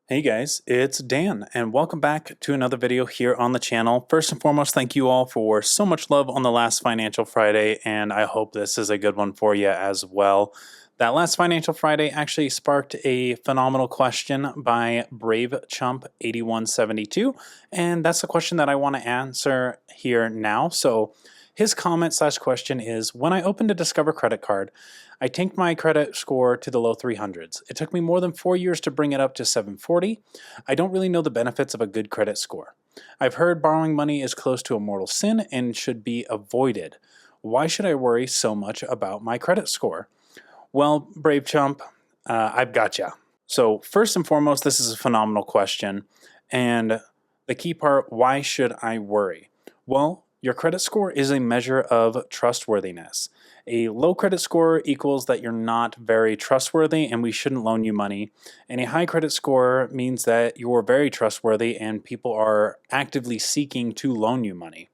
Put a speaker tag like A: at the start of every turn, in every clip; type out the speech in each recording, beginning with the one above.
A: Hey guys, it's Dan, and welcome back to another video here on the channel. First and foremost, thank you all for so much love on the last Financial Friday, and I hope this is a good one for you as well. That last Financial Friday actually sparked a phenomenal question by Brave Chump 8172, and that's the question that I want to answer here now. So his comment slash question is, when I opened a Discover credit card, I tanked my credit score to the low 300s. It took me more than 4 years to bring it up to 740. I don't really know the benefits of a good credit score. I've heard borrowing money is close to a mortal sin and should be avoided. Why should I worry so much about my credit score? Well, Brave Chump, I've got you. So first and foremost, this is a phenomenal question. And the key part, why should I worry? Well, your credit score is a measure of trustworthiness. A low credit score equals that you're not very trustworthy and we shouldn't loan you money. And a high credit score means that you're very trustworthy and people are actively seeking to loan you money.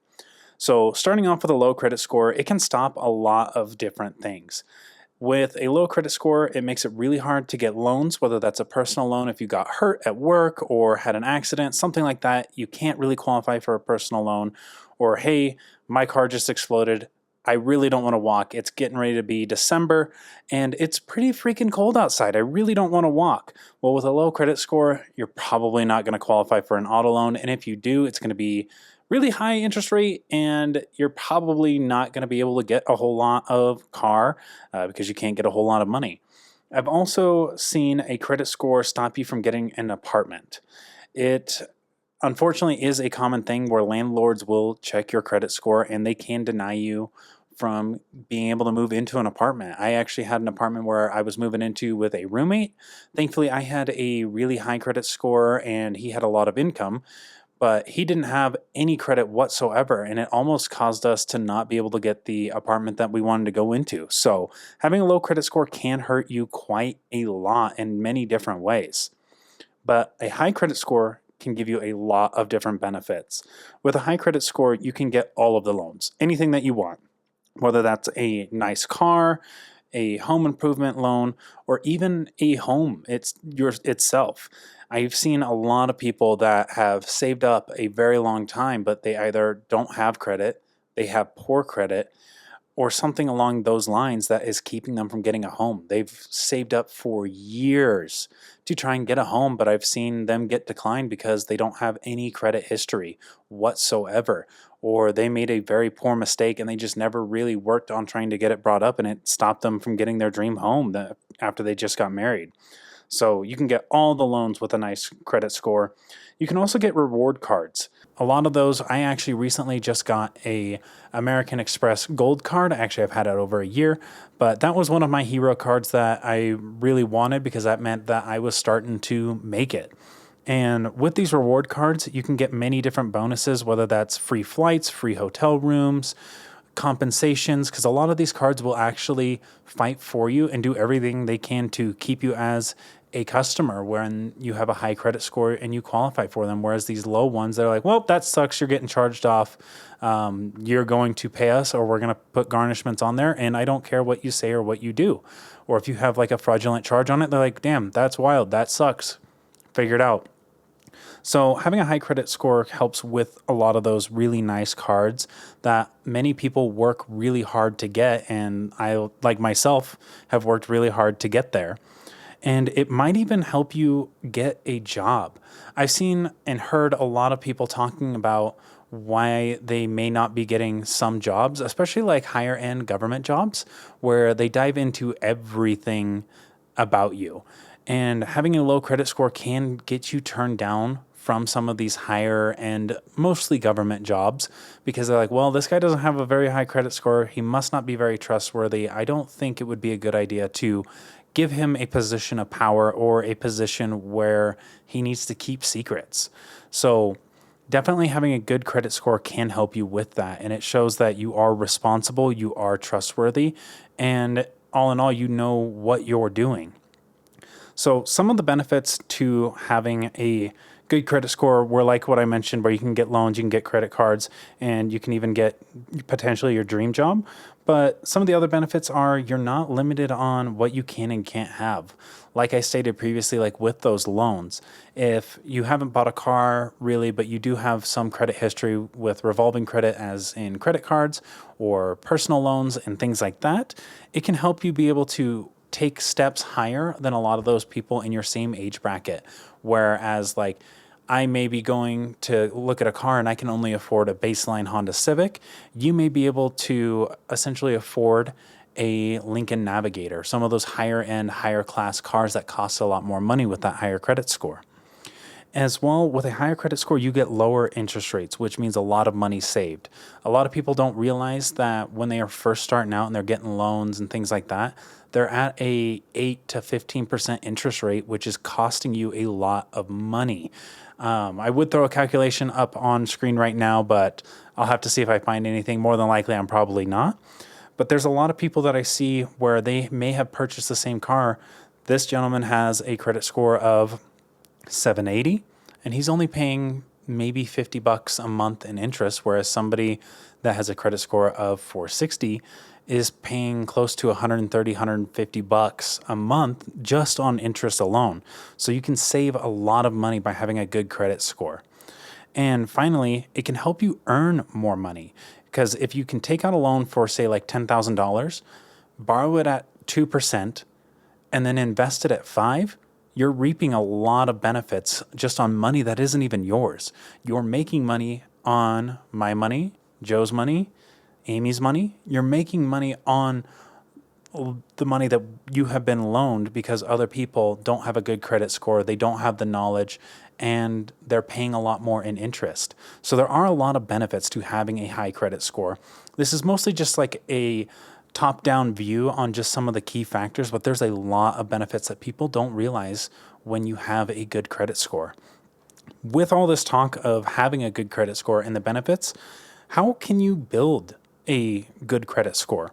A: So starting off with a low credit score, it can stop a lot of different things. With a low credit score, it makes it really hard to get loans, whether that's a personal loan if you got hurt at work or had an accident, something like that. You can't really qualify for a personal loan. Or, hey, my car just exploded. I really don't want to walk. It's getting ready to be December and it's pretty freaking cold outside. I really don't want to walk. Well, with a low credit score, you're probably not going to qualify for an auto loan. And if you do, it's going to be really high interest rate and you're probably not going to be able to get a whole lot of car because you can't get a whole lot of money. I've also seen a credit score stop you from getting an apartment. It unfortunately is a common thing where landlords will check your credit score and they can deny you from being able to move into an apartment. I actually had an apartment where I was moving into with a roommate. Thankfully, I had a really high credit score and he had a lot of income, but he didn't have any credit whatsoever, and it almost caused us to not be able to get the apartment that we wanted to go into. So having a low credit score can hurt you quite a lot in many different ways. But a high credit score can give you a lot of different benefits. With a high credit score, you can get all of the loans, anything that you want, whether that's a nice car, a home improvement loan, or even a home itself. I've seen a lot of people that have saved up a very long time, but they either don't have credit, they have poor credit, or something along those lines that is keeping them from getting a home. They've saved up for years to try and get a home, but I've seen them get declined because they don't have any credit history whatsoever, or they made a very poor mistake and they just never really worked on trying to get it brought up and it stopped them from getting their dream home after they just got married. So you can get all the loans with a nice credit score. You can also get reward cards. A lot of those, I actually recently just got a American Express Gold card. Actually, I've had it over a year, but that was one of my hero cards that I really wanted because that meant that I was starting to make it. And with these reward cards, you can get many different bonuses, whether that's free flights, free hotel rooms, compensations, because a lot of these cards will actually fight for you and do everything they can to keep you as a customer when you have a high credit score and you qualify for them. Whereas these low ones, they're like, well, that sucks. You're getting charged off. You're going to pay us or we're going to put garnishments on there. And I don't care what you say or what you do. Or if you have like a fraudulent charge on it, they're like, damn, that's wild. That sucks. Figure it out. So having a high credit score helps with a lot of those really nice cards that many people work really hard to get. And I, like myself, have worked really hard to get there. And it might even help you get a job. I've seen and heard a lot of people talking about why they may not be getting some jobs, especially like higher end government jobs, where they dive into everything about you. And having a low credit score can get you turned down from some of these higher end, mostly government jobs, because they're like, well, this guy doesn't have a very high credit score. He must not be very trustworthy. I don't think it would be a good idea to give him a position of power or a position where he needs to keep secrets. So definitely having a good credit score can help you with that. And it shows that you are responsible, you are trustworthy, and all in all, you know what you're doing. So some of the benefits to having a good credit score were like what I mentioned, where you can get loans, you can get credit cards, and you can even get potentially your dream job. But some of the other benefits are you're not limited on what you can and can't have. Like I stated previously, like with those loans, if you haven't bought a car really, but you do have some credit history with revolving credit, as in credit cards or personal loans and things like that, it can help you be able to take steps higher than a lot of those people in your same age bracket. Whereas, like, I may be going to look at a car and I can only afford a baseline Honda Civic. You may be able to essentially afford a Lincoln Navigator, some of those higher end, higher class cars that cost a lot more money with that higher credit score. As well, with a higher credit score, you get lower interest rates, which means a lot of money saved. A lot of people don't realize that when they are first starting out and they're getting loans and things like that, they're at a 8 to 15% interest rate, which is costing you a lot of money. I would throw a calculation up on screen right now, but I'll have to see if I find anything. More than likely, I'm probably not. But there's a lot of people that I see where they may have purchased the same car. This gentleman has a credit score of 780, and he's only paying maybe $50 a month in interest, whereas somebody that has a credit score of 460 is paying close to 130, 150 bucks a month just on interest alone. So you can save a lot of money by having a good credit score. And finally, it can help you earn more money, because if you can take out a loan for, say, like $10,000, borrow it at 2%, and then invest it at 5%, you're reaping a lot of benefits just on money that isn't even yours. You're making money on my money, Joe's money, Amy's money. You're making money on the money that you have been loaned because other people don't have a good credit score, they don't have the knowledge, and they're paying a lot more in interest. So there are a lot of benefits to having a high credit score. This is mostly just like a top-down view on just some of the key factors, but there's a lot of benefits that people don't realize when you have a good credit score. With all this talk of having a good credit score and the benefits, how can you build a good credit score?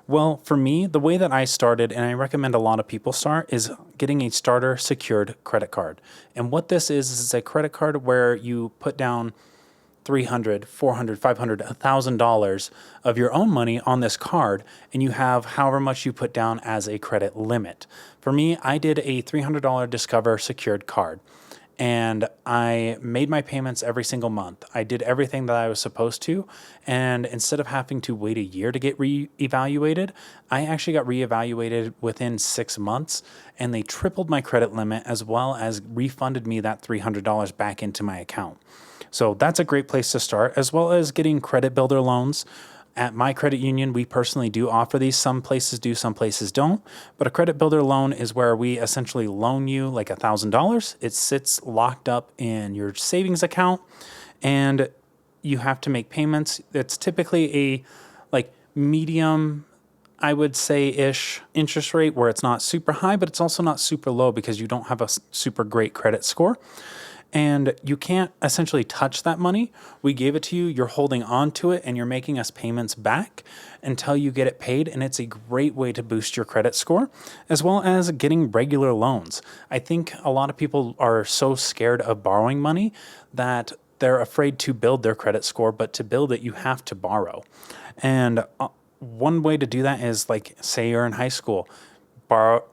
A: Well, for me, the way that I started, and I recommend a lot of people start, is getting a starter secured credit card. And what this is a credit card where you put down $300, $400, $500, $1,000 of your own money on this card, and you have however much you put down as a credit limit. For me, I did a $300 Discover secured card, and I made my payments every single month. I did everything that I was supposed to, and instead of having to wait a year to get reevaluated, I actually got reevaluated within 6 months, and they tripled my credit limit as well as refunded me that $300 back into my account. So that's a great place to start, as well as getting credit builder loans. At my credit union, we personally do offer these. Some places do, some places don't. But a credit builder loan is where we essentially loan you like $1,000. It sits locked up in your savings account, and you have to make payments. It's typically a like medium, I would say, ish interest rate, where it's not super high, but it's also not super low because you don't have a super great credit score. And you can't essentially touch that money. We gave it to you, you're holding on to it, and you're making us payments back until you get it paid. And it's a great way to boost your credit score, as well as getting regular loans. I think a lot of people are so scared of borrowing money that they're afraid to build their credit score, but to build it, you have to borrow. And one way to do that is, like, say you're in high school,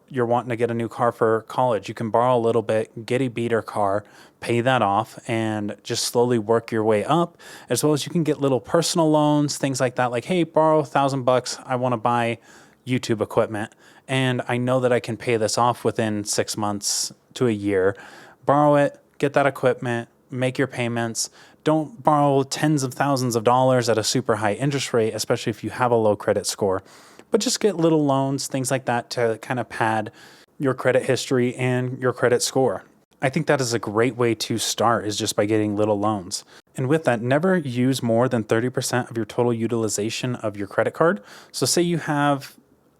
A: you're wanting to get a new car for college. You can borrow a little bit, get a beater car, pay that off, and just slowly work your way up. As well as you can get little personal loans, things like that. Like, hey, borrow $1,000. I want to buy YouTube equipment, and I know that I can pay this off within 6 months to a year. Borrow it, get that equipment, make your payments. Don't borrow tens of thousands of dollars at a super high interest rate, especially if you have a low credit score. But just get little loans, things like that, to kind of pad your credit history and your credit score. I think that is a great way to start, is just by getting little loans. And with that, never use more than 30% of your total utilization of your credit card. So say you have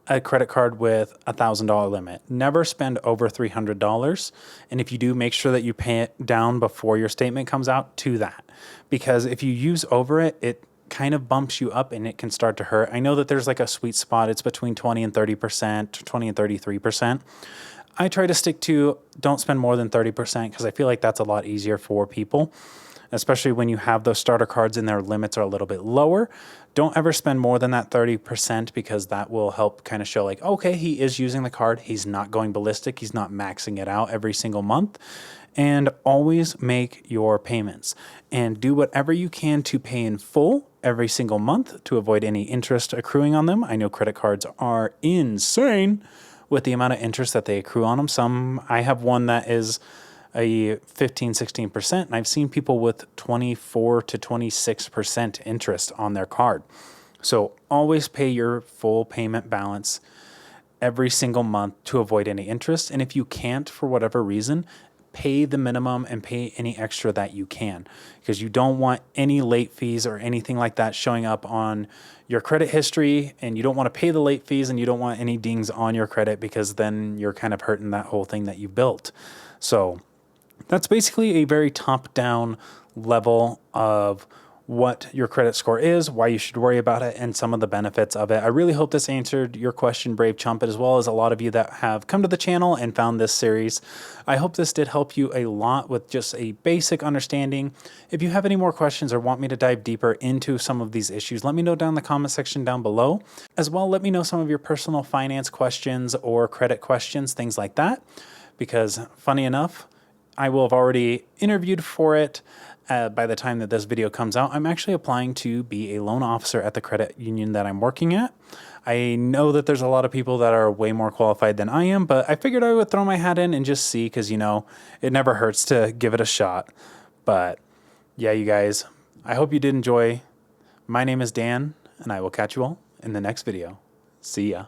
A: a credit card with $1,000 limit. Never spend over $300. And if you do, make sure that you pay it down before your statement comes out to that. Because if you use over it, it kind of bumps you up and it can start to hurt. I know that there's like a sweet spot. It's between 20 and 30%, 20 and 33%. I try to stick to don't spend more than 30% because I feel like that's a lot easier for people, especially when you have those starter cards and their limits are a little bit lower. Don't ever spend more than that 30% because that will help kind of show like, okay, he is using the card. He's not going ballistic. He's not maxing it out every single month. And always make your payments and do whatever you can to pay in full every single month to avoid any interest accruing on them. I know credit cards are insane with the amount of interest that they accrue on them. I have one that is a 15-16%, and I've seen people with 24 to 26% interest on their card. So always pay your full payment balance every single month to avoid any interest. And if you can't for whatever reason, pay the minimum and pay any extra that you can, because you don't want any late fees or anything like that showing up on your credit history, and you don't want to pay the late fees, and you don't want any dings on your credit because then you're kind of hurting that whole thing that you built. So that's basically a very top-down level of what your credit score is, why you should worry about it, and some of the benefits of it. I really hope this answered your question, Brave Chumpet, as well as a lot of you that have come to the channel and found this series. I hope this did help you a lot with just a basic understanding. If you have any more questions or want me to dive deeper into some of these issues, let me know down in the comment section down below. As well, let me know some of your personal finance questions or credit questions, things like that, because funny enough, I will have already interviewed for it. By the time that this video comes out, I'm actually applying to be a loan officer at the credit union that I'm working at. I know that there's a lot of people that are way more qualified than I am, but I figured I would throw my hat in and just see, because, you know, it never hurts to give it a shot. But yeah, you guys, I hope you did enjoy. My name is Dan, and I will catch you all in the next video. See ya.